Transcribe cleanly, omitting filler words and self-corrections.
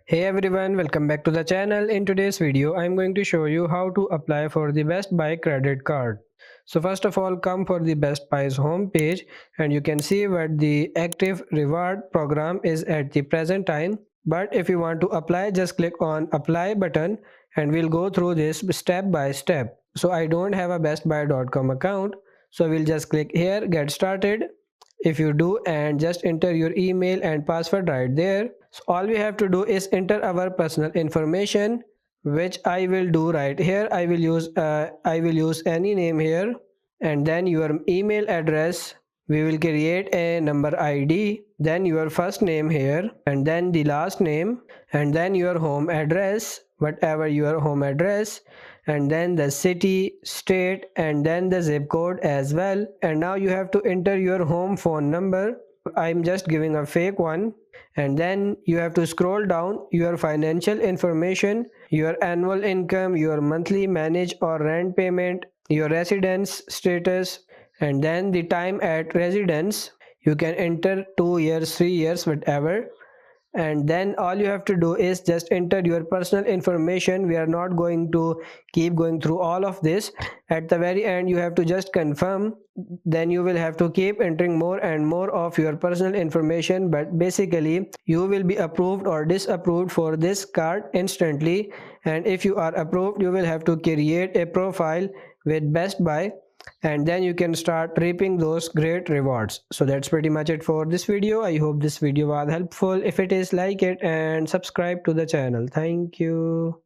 Hey everyone, welcome back to the channel. In today's video, I'm going to show you how to apply for the Best Buy credit card. So first of all, come for the Best Buy's homepage and you can see what the active reward program is at the present time. But if you want to apply, just click on apply button and we'll go through this step by step. So I don't have a bestbuy.com account. So we'll just click here, get started. If you do and just enter your email and password right there, so all we have to do is enter our personal information, which I will do right here. I will use any name here, and then your email address. We will create a number ID, then your first name here, and then the last name, and then your home address, whatever your home address, and then the city, state, and then the zip code as well. And now you have to enter your home phone number. I'm just giving a fake one. And then you have to scroll down your financial information, your annual income, your monthly manage or rent payment, your residence status, and then the time at residence. You can enter 2 years, 3 years, whatever. And then all you have to do is just enter your personal information. We are not going to keep going through all of this. At the very end, you have to just confirm. Then you will have to keep entering more and more of your personal information, but basically you will be approved or disapproved for this card instantly. And if you are approved, you will have to create a profile with Best Buy, and then you can start reaping those great rewards. So that's pretty much it for this video. I hope this video was helpful. If it is, like it and subscribe to the channel. Thank you.